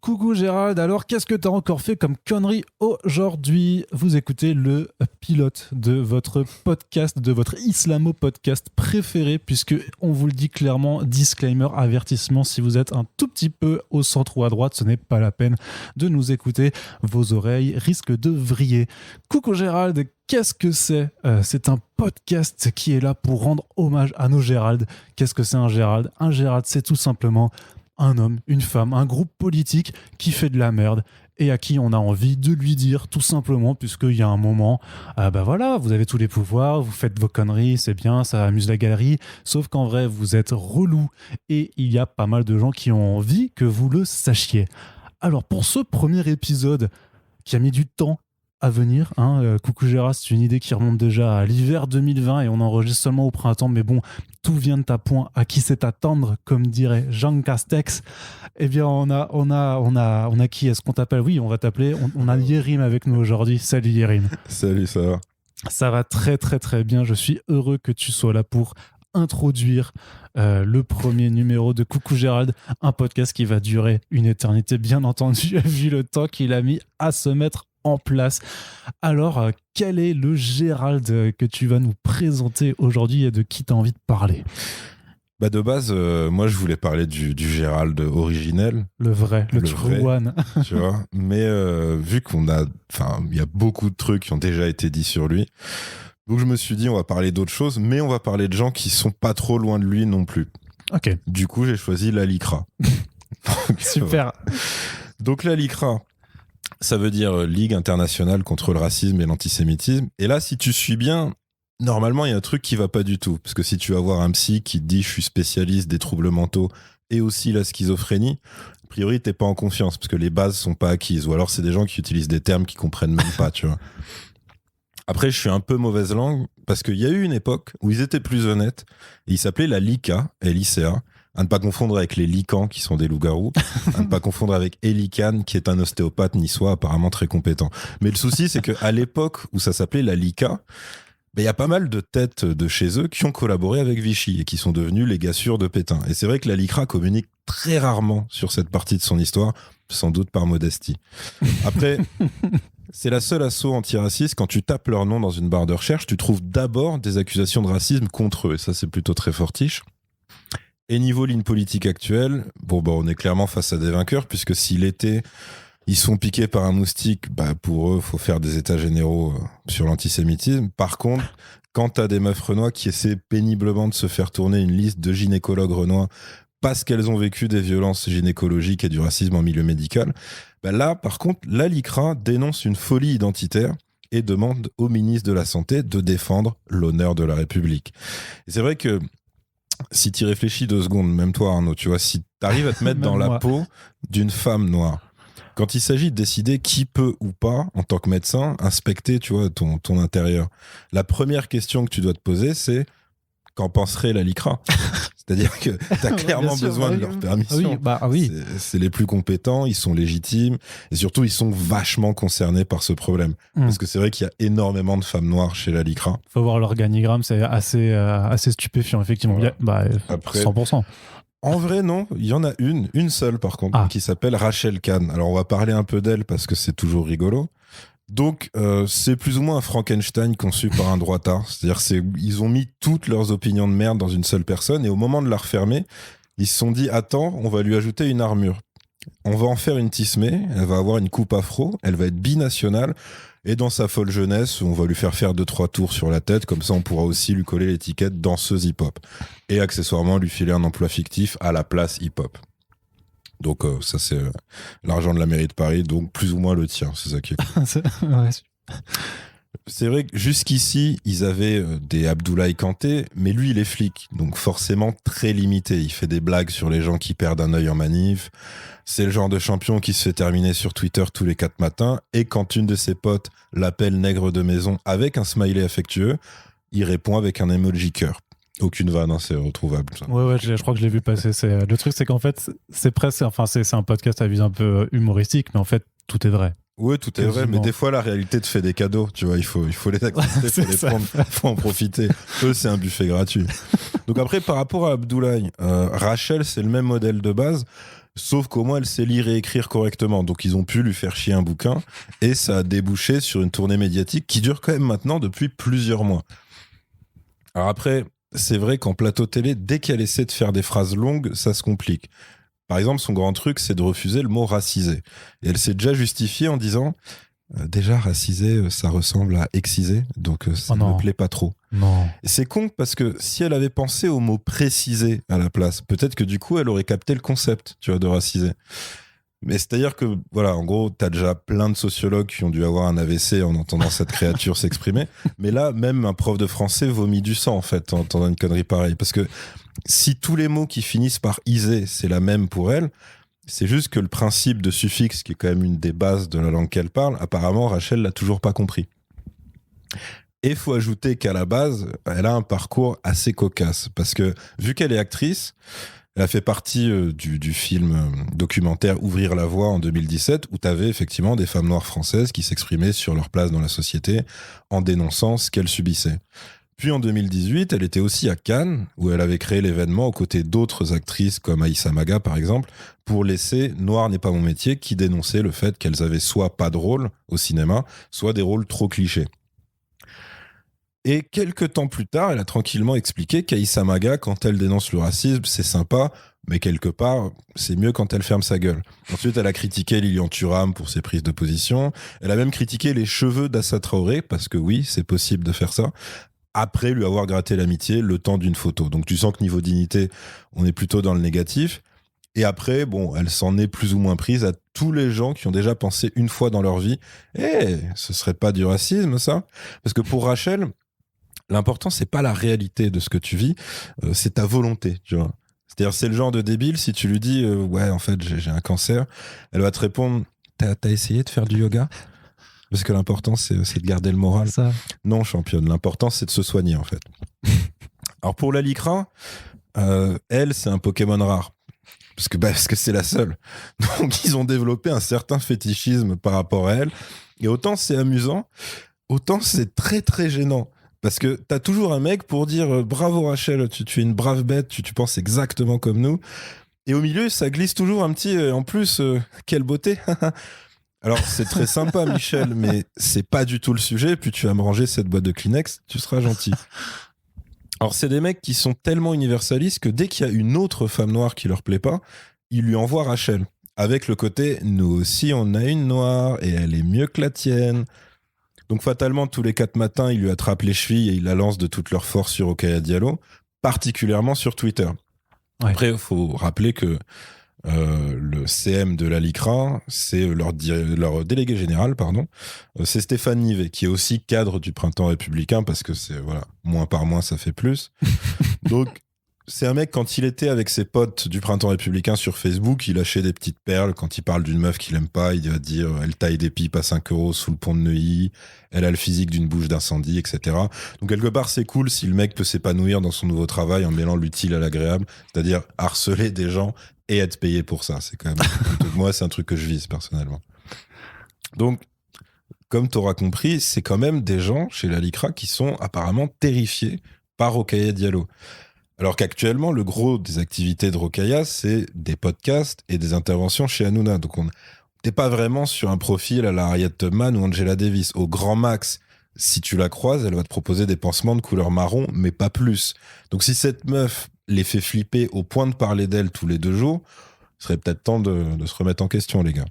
Coucou Gérald, alors qu'est-ce que t'as encore fait comme connerie aujourd'hui? Vous écoutez le pilote de votre podcast, de votre islamo-podcast préféré, puisque on vous le dit clairement, disclaimer, avertissement, si vous êtes un tout petit peu au centre ou à droite, ce n'est pas la peine de nous écouter, vos oreilles risquent de vriller. Coucou Gérald, qu'est-ce que c'est? C'est un podcast qui est là pour rendre hommage à nos Gérald. Qu'est-ce que c'est un Gérald? Un Gérald, c'est tout simplement un homme, une femme, un groupe politique qui fait de la merde et à qui on a envie de lui dire tout simplement, puisqu'il y a un moment, voilà, vous avez tous les pouvoirs, vous faites vos conneries, c'est bien, ça amuse la galerie, sauf qu'en vrai, vous êtes relou et il y a pas mal de gens qui ont envie que vous le sachiez. Alors, pour ce premier épisode qui a mis du temps à venir, Coucou Gérard, c'est une idée qui remonte déjà à l'hiver 2020 et on enregistre seulement au printemps, mais bon, tout vient de ta point, à qui c'est attendre, comme dirait Jean Castex. Eh bien, on a qui est-ce qu'on t'appelle? Oui, on va t'appeler, on a Yérim avec nous aujourd'hui. Salut Yérim. Salut, ça va? Ça va très très très bien, je suis heureux que tu sois là pour introduire le premier numéro de Coucou Gérald, un podcast qui va durer une éternité, bien entendu, vu le temps qu'il a mis à se mettre en place. Alors, quel est le Gérald que tu vas nous présenter aujourd'hui et de qui tu as envie de parler? De base, moi je voulais parler du Gérald originel. Le vrai, le true one. Tu vois, mais vu il y a beaucoup de trucs qui ont déjà été dits sur lui, donc je me suis dit on va parler d'autres choses, mais on va parler de gens qui sont pas trop loin de lui non plus. Ok. Du coup, j'ai choisi la LICRA. Super. Donc la LICRA, ça veut dire Ligue internationale contre le racisme et l'antisémitisme. Et là, si tu suis bien, normalement, il y a un truc qui va pas du tout. Parce que si tu vas voir un psy qui te dit « je suis spécialiste des troubles mentaux et aussi la schizophrénie », a priori, t'es pas en confiance parce que les bases sont pas acquises. Ou alors, c'est des gens qui utilisent des termes qu'ils comprennent même pas, tu vois. Après, je suis un peu mauvaise langue parce qu'il y a eu une époque où ils étaient plus honnêtes. Et ils s'appelaient la LICA, L-I-C-A. À ne pas confondre avec les licans qui sont des loups-garous, à ne pas confondre avec Elikan qui est un ostéopathe niçois apparemment très compétent. Mais le souci, c'est qu'à l'époque où ça s'appelait la LICA, il y a pas mal de têtes de chez eux qui ont collaboré avec Vichy et qui sont devenus les gars sûrs de Pétain. Et c'est vrai que la LICRA communique très rarement sur cette partie de son histoire, sans doute par modestie. Après, c'est la seule asso antiraciste. Quand tu tapes leur nom dans une barre de recherche, tu trouves d'abord des accusations de racisme contre eux. Et ça, c'est plutôt très fortiche. Et niveau ligne politique actuelle, on est clairement face à des vainqueurs, puisque si l'été, ils sont piqués par un moustique, pour eux, il faut faire des états généraux sur l'antisémitisme. Par contre, quand t'as des meufs renois qui essaient péniblement de se faire tourner une liste de gynécologues renois parce qu'elles ont vécu des violences gynécologiques et du racisme en milieu médical, là, par contre, la LICRA dénonce une folie identitaire et demande au ministre de la Santé de défendre l'honneur de la République. Et c'est vrai que si tu réfléchis 2 secondes, même toi Arnaud, tu vois, si tu arrives à te mettre dans la peau d'une femme noire, quand il s'agit de décider qui peut ou pas, en tant que médecin, inspecter, tu vois, ton intérieur, la première question que tu dois te poser, c'est qu'en penserait la LICRA? C'est-à-dire que tu as clairement besoin de leur permission. Oui. C'est les plus compétents, ils sont légitimes, et surtout, ils sont vachement concernés par ce problème. Parce que c'est vrai qu'il y a énormément de femmes noires chez la LICRA. Il faut voir l'organigramme, c'est assez stupéfiant, effectivement. Voilà. Après, 100%. En vrai, non. Il y en a une seule, par contre, qui s'appelle Rachel Kahn. Alors, on va parler un peu d'elle parce que c'est toujours rigolo. Donc, c'est plus ou moins un Frankenstein conçu par un droitard. C'est-à-dire, ils ont mis toutes leurs opinions de merde dans une seule personne et au moment de la refermer, ils se sont dit, attends, on va lui ajouter une armure. On va en faire une tismée, elle va avoir une coupe afro, elle va être binationale et dans sa folle jeunesse, on va lui faire 2-3 tours sur la tête, comme ça on pourra aussi lui coller l'étiquette danseuse hip-hop et accessoirement lui filer un emploi fictif à la place hip-hop. Donc ça c'est l'argent de la mairie de Paris, donc plus ou moins le tien, c'est ça qui est. C'est vrai que jusqu'ici, ils avaient des Abdoulaye Kanté, mais lui, il est flic, donc forcément très limité. Il fait des blagues sur les gens qui perdent un œil en manif. C'est le genre de champion qui se fait terminer sur Twitter tous les 4 matins, et quand une de ses potes l'appelle nègre de maison avec un smiley affectueux, il répond avec un emoji cœur. Aucune vanne, c'est retrouvable. Ça. Ouais, je crois que je l'ai vu passer. Le truc, c'est qu'en fait, c'est un podcast à visée un peu humoristique, mais en fait, tout est vrai. Oui, tout est vrai, mais des fois la réalité te fait des cadeaux, tu vois, il faut les accepter, il faut les prendre, faut en profiter. Eux, c'est un buffet gratuit. Donc après, par rapport à Abdoulaye, Rachel, c'est le même modèle de base, Sauf qu'au moins, elle sait lire et écrire correctement. Donc, ils ont pu lui faire chier un bouquin. Et ça a débouché sur une tournée médiatique qui dure quand même maintenant depuis plusieurs mois. Alors après, c'est vrai qu'en plateau télé, dès qu'elle essaie de faire des phrases longues, ça se complique. Par exemple, son grand truc, c'est de refuser le mot racisé. Et elle s'est déjà justifiée en disant déjà, racisé, ça ressemble à excisé, donc ça ne me plaît pas trop. Non. Et c'est con parce que si elle avait pensé au mot précisé à la place, peut-être que du coup, elle aurait capté le concept, tu vois, de racisé. Mais c'est-à-dire que, voilà, en gros, t'as déjà plein de sociologues qui ont dû avoir un AVC en entendant cette créature s'exprimer. Mais là, même un prof de français vomit du sang, en fait, en entendant une connerie pareille. Parce que si tous les mots qui finissent par isé, c'est la même pour elle, c'est juste que le principe de suffixe, qui est quand même une des bases de la langue qu'elle parle, apparemment, Rachel l'a toujours pas compris. Et il faut ajouter qu'à la base, elle a un parcours assez cocasse. Parce que, vu qu'elle est actrice, elle a fait partie du film documentaire Ouvrir la voie en 2017, où tu avais effectivement des femmes noires françaises qui s'exprimaient sur leur place dans la société en dénonçant ce qu'elles subissaient. Puis en 2018, elle était aussi à Cannes, où elle avait créé l'événement aux côtés d'autres actrices comme Aïssa Maga, par exemple, pour laisser Noir n'est pas mon métier, qui dénonçait le fait qu'elles avaient soit pas de rôle au cinéma, soit des rôles trop clichés. Et quelques temps plus tard, elle a tranquillement expliqué qu'Aïssa Maga, quand elle dénonce le racisme, c'est sympa, mais quelque part, c'est mieux quand elle ferme sa gueule. Ensuite, elle a critiqué Lilian Thuram pour ses prises de position. Elle a même critiqué les cheveux d'Assa Traoré, parce que oui, c'est possible de faire ça, après lui avoir gratté l'amitié le temps d'une photo. Donc tu sens que niveau dignité, on est plutôt dans le négatif. Et après, bon, elle s'en est plus ou moins prise à tous les gens qui ont déjà pensé une fois dans leur vie « ce serait pas du racisme, ça ?» Parce que pour Rachel, l'important, c'est pas la réalité de ce que tu vis, c'est ta volonté, tu vois. C'est-à-dire, c'est le genre de débile, si tu lui dis « ouais, en fait, j'ai un cancer », elle va te répondre « t'as essayé de faire du yoga ?» Parce que l'important, c'est de garder le moral. Ça. Non, championne, l'important, c'est de se soigner, en fait. Alors, pour la Lycra, elle, c'est un Pokémon rare. Parce que c'est la seule. Donc, ils ont développé un certain fétichisme par rapport à elle. Et autant c'est amusant, autant c'est très, très gênant. Parce que t'as toujours un mec pour dire bravo Rachel, tu es une brave bête, tu penses exactement comme nous. Et au milieu, ça glisse toujours un petit en plus, quelle beauté. Alors, c'est très sympa, Michel, mais c'est pas du tout le sujet. Puis tu vas me ranger cette boîte de Kleenex, tu seras gentil. Alors, c'est des mecs qui sont tellement universalistes que dès qu'il y a une autre femme noire qui leur plaît pas, ils lui envoient Rachel. Avec le côté, nous aussi, on a une noire et elle est mieux que la tienne. Donc, fatalement, tous les 4 matins, ils lui attrapent les chevilles et ils la lancent de toute leur force sur Rokhaya Diallo, particulièrement sur Twitter. Ouais. Après, il faut rappeler que le CM de la Lycra, c'est leur délégué général, pardon, c'est Stéphane Nivet, qui est aussi cadre du Printemps républicain, parce que c'est, voilà, moins par moins, ça fait plus. Donc, c'est un mec, quand il était avec ses potes du Printemps républicain sur Facebook, il lâchait des petites perles. Quand il parle d'une meuf qu'il aime pas, il va dire elle taille des pipes à 5 € sous le pont de Neuilly, elle a le physique d'une bouche d'incendie, etc. Donc, quelque part, c'est cool si le mec peut s'épanouir dans son nouveau travail en mêlant l'utile à l'agréable, c'est-à-dire harceler des gens et être payé pour ça. C'est quand même, moi, c'est un truc que je vise personnellement. Donc, comme tu auras compris, c'est quand même des gens chez la Lycra qui sont apparemment terrifiés par Rokhaya Diallo. Alors qu'actuellement, le gros des activités de Rokhaya, c'est des podcasts et des interventions chez Hanouna. Donc, on n'est pas vraiment sur un profil à la Harriet Tubman ou Angela Davis. Au grand max, si tu la croises, elle va te proposer des pansements de couleur marron, mais pas plus. Donc, si cette meuf les fait flipper au point de parler d'elle tous les 2 jours, il serait peut-être temps de se remettre en question, les gars.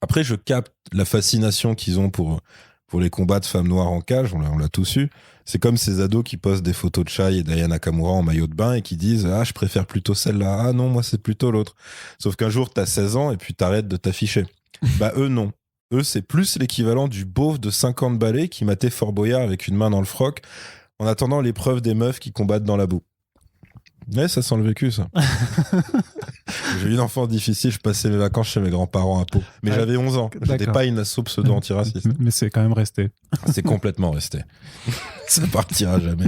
Après, je capte la fascination qu'ils ont pour les combats de femmes noires en cage, on l'a tous eu. C'est comme ces ados qui postent des photos de Shai et d'Aya Nakamura en maillot de bain et qui disent « Ah, je préfère plutôt celle-là. Ah non, moi, c'est plutôt l'autre. » Sauf qu'un jour, t'as 16 ans et puis t'arrêtes de t'afficher. Bah, eux, non. Eux, c'est plus l'équivalent du beauf de 50 balais qui matait Fort Boyard avec une main dans le froc en attendant l'épreuve des meufs qui combattent dans la boue. Ouais, ça sent le vécu, ça. J'ai eu une enfance difficile, je passais mes vacances chez mes grands-parents à Pau. Mais j'avais 11 ans. J'étais pas une asso pseudo-antiraciste. Mais c'est quand même resté. C'est complètement resté. Ça partira jamais.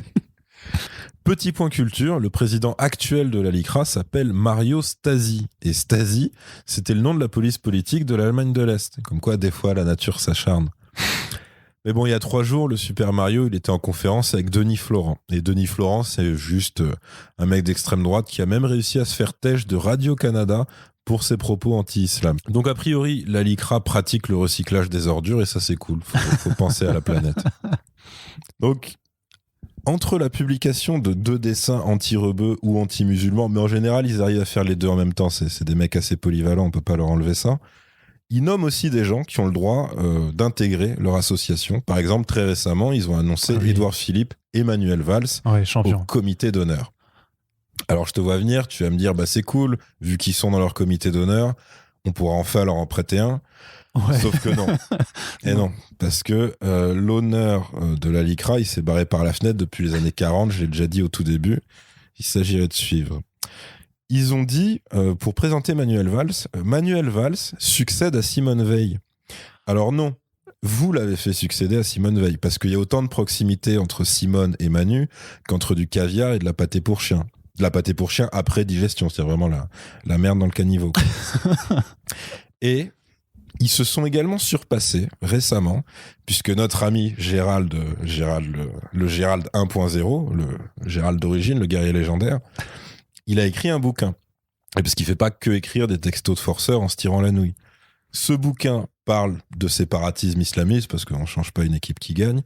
Petit point culture, le président actuel de la Lycra s'appelle Mario Stasi. Et Stasi, c'était le nom de la police politique de l'Allemagne de l'Est. Comme quoi, des fois, la nature s'acharne. Mais bon, il y a 3 jours, le Super Mario, il était en conférence avec Denis Florent. Et Denis Florent, c'est juste un mec d'extrême droite qui a même réussi à se faire têche de Radio-Canada pour ses propos anti-islam. Donc a priori, la LICRA pratique le recyclage des ordures et ça c'est cool, faut penser à la planète. Donc, entre la publication de 2 dessins anti-rebeux ou anti-musulmans, mais en général ils arrivent à faire les deux en même temps, c'est des mecs assez polyvalents, on peut pas leur enlever ça. Ils nomment aussi des gens qui ont le droit d'intégrer leur association. Par exemple, très récemment, ils ont annoncé Édouard Philippe et Manuel Valls au comité d'honneur. Alors, je te vois venir, tu vas me dire, bah, c'est cool, vu qu'ils sont dans leur comité d'honneur, on pourra enfin leur en prêter un. Ouais. Sauf que non. Et non, parce que l'honneur de la LICRA, il s'est barré par la fenêtre depuis les années 40, je l'ai déjà dit au tout début, il s'agirait de suivre. Ils ont dit, pour présenter Manuel Valls succède à Simone Veil. Alors non, vous l'avez fait succéder à Simone Veil, parce qu'il y a autant de proximité entre Simone et Manu qu'entre du caviar et de la pâté pour chien. De la pâté pour chien après digestion, c'est vraiment la merde dans le caniveau. Et ils se sont également surpassés récemment, puisque notre ami Gérald 1.0, le Gérald d'origine, le guerrier légendaire, il a écrit un bouquin. Et parce qu'il fait pas que écrire des textos de forceurs en se tirant la nouille. Ce bouquin parle de séparatisme islamiste, parce qu'on change pas une équipe qui gagne.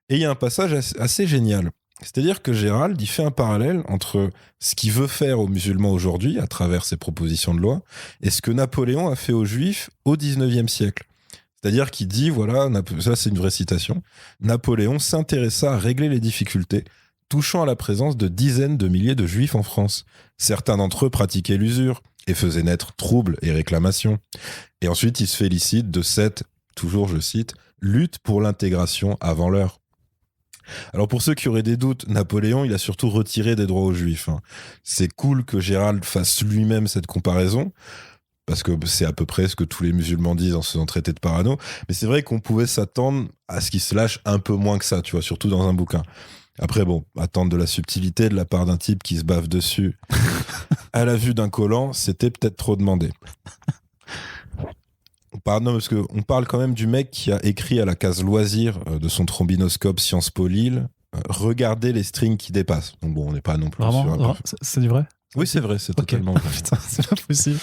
Et il y a un passage assez génial. C'est-à-dire que Gérald, il fait un parallèle entre ce qu'il veut faire aux musulmans aujourd'hui, à travers ses propositions de loi, et ce que Napoléon a fait aux juifs au 19e siècle. C'est-à-dire qu'il dit, voilà, ça c'est une vraie citation, Napoléon s'intéressa à régler les difficultés touchant à la présence de dizaines de milliers de juifs en France. Certains d'entre eux pratiquaient l'usure et faisaient naître troubles et réclamations. Et ensuite, il se félicite de cette, toujours je cite, lutte pour l'intégration avant l'heure. Alors pour ceux qui auraient des doutes, Napoléon, il a surtout retiré des droits aux juifs. C'est cool que Gérald fasse lui-même cette comparaison, parce que c'est à peu près ce que tous les musulmans disent en se faisant traiter de parano, mais c'est vrai qu'on pouvait s'attendre à ce qu'il se lâche un peu moins que ça, tu vois, surtout dans un bouquin. Après, bon, attendre de la subtilité de la part d'un type qui se bave dessus à la vue d'un collant, c'était peut-être trop demandé. Non, parce qu'on parle quand même du mec qui a écrit à la case loisirs de son trombinoscope Sciences Po Lille, regardez les strings qui dépassent. Donc bon, on n'est pas non plus vraiment, sur c'est du vrai ? Oui, c'est vrai, c'est totalement vrai. Putain, c'est pas possible.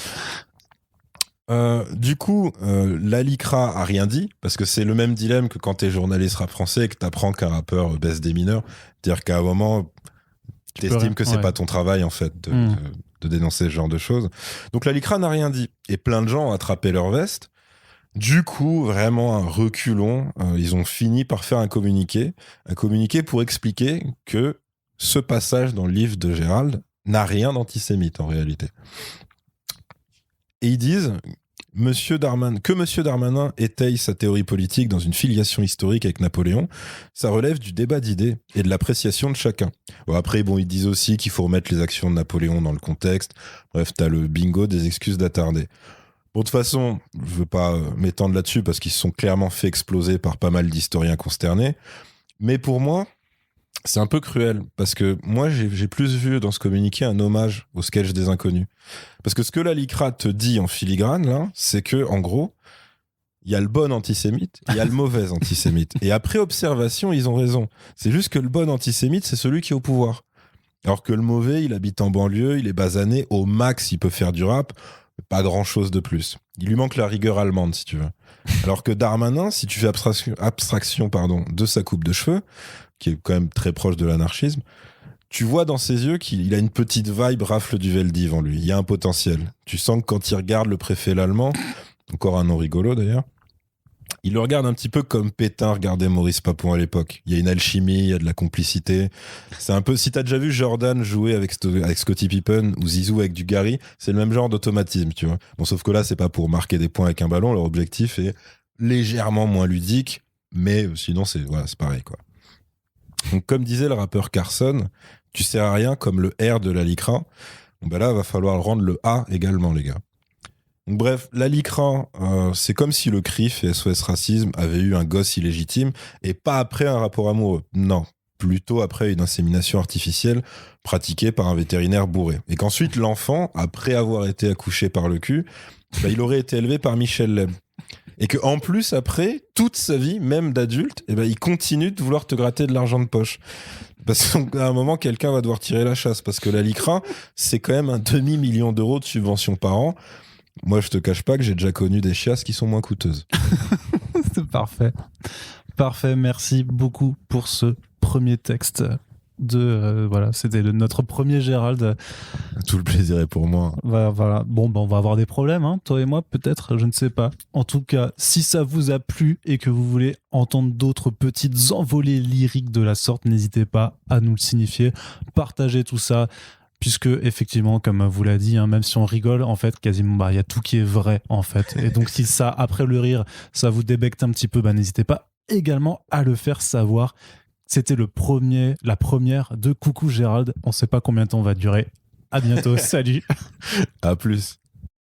Du coup, la LICRA a rien dit, parce que c'est le même dilemme que quand t'es journaliste rap français et que t'apprends qu'un rappeur baisse des mineurs. C'est-à-dire qu'à un moment, t'estimes que c'est pas ton travail, en fait, de dénoncer ce genre de choses. Donc la LICRA n'a rien dit. Et plein de gens ont attrapé leur veste. Du coup, vraiment un reculon, ils ont fini par faire un communiqué pour expliquer que ce passage dans le livre de Gérald n'a rien d'antisémite, en réalité. Et ils disent que Monsieur Darmanin étaye sa théorie politique dans une filiation historique avec Napoléon, ça relève du débat d'idées et de l'appréciation de chacun. Bon, après, ils disent aussi qu'il faut remettre les actions de Napoléon dans le contexte. Bref, t'as le bingo des excuses d'attardés. Bon, de toute façon, je veux pas m'étendre là-dessus parce qu'ils se sont clairement fait exploser par pas mal d'historiens consternés. Mais pour moi, c'est un peu cruel, parce que moi, j'ai plus vu dans ce communiqué un hommage au sketch des inconnus. Parce que ce que la LICRA te dit en filigrane, là, c'est que, en gros, il y a le bon antisémite, il y a le mauvais antisémite. Et après observation, ils ont raison. C'est juste que le bon antisémite, c'est celui qui est au pouvoir. Alors que le mauvais, il habite en banlieue, il est basané, au max, il peut faire du rap, pas grand-chose de plus. Il lui manque la rigueur allemande, si tu veux. Alors que Darmanin, si tu fais abstraction de sa coupe de cheveux, qui est quand même très proche de l'anarchisme, tu vois dans ses yeux qu'il a une petite vibe rafle du Veldiv en lui. Il y a un potentiel. Tu sens que quand il regarde le préfet l'allemand, encore un nom rigolo d'ailleurs, il le regarde un petit peu comme Pétain regardait Maurice Papon à l'époque. Il y a une alchimie, il y a de la complicité. C'est un peu, si t'as déjà vu Jordan jouer avec Scottie Pippen ou Zizou avec du Gary, c'est le même genre d'automatisme, tu vois. Bon, sauf que là, c'est pas pour marquer des points avec un ballon. Leur objectif est légèrement moins ludique, mais sinon, c'est pareil, quoi. Donc, comme disait le rappeur Carson, tu sers à rien comme le R de la LICRA. Bon, ben là, il va falloir rendre le A également, les gars. Donc, bref, la LICRA, c'est comme si le CRIF et SOS Racisme avaient eu un gosse illégitime et pas après un rapport amoureux. Non, plutôt après une insémination artificielle pratiquée par un vétérinaire bourré. Et qu'ensuite, l'enfant, après avoir été accouché par le cul, il aurait été élevé par Michel Leb. Et que en plus, après, toute sa vie, même d'adulte, eh ben, il continue de vouloir te gratter de l'argent de poche. Parce qu'à un moment, quelqu'un va devoir tirer la chasse. Parce que la LICRA, c'est quand même un demi-million d'euros de subventions par an. Moi, je te cache pas que j'ai déjà connu des chasses qui sont moins coûteuses. C'est parfait. Parfait, merci beaucoup pour ce premier texte. Voilà, c'était notre premier Gérald. Tout le plaisir est pour moi. Voilà. Bon, on va avoir des problèmes, hein, toi et moi, peut-être, je ne sais pas. En tout cas, si ça vous a plu et que vous voulez entendre d'autres petites envolées lyriques de la sorte, n'hésitez pas à nous le signifier. Partagez tout ça. Puisque, effectivement, comme vous l'a dit, hein, même si on rigole, en fait, quasiment, il y a tout qui est vrai, en fait. Et donc, si ça, après le rire, ça vous débecte un petit peu, n'hésitez pas également à le faire savoir. C'était la première de Coucou Gérald. On ne sait pas combien de temps va durer. À bientôt. Salut. À plus.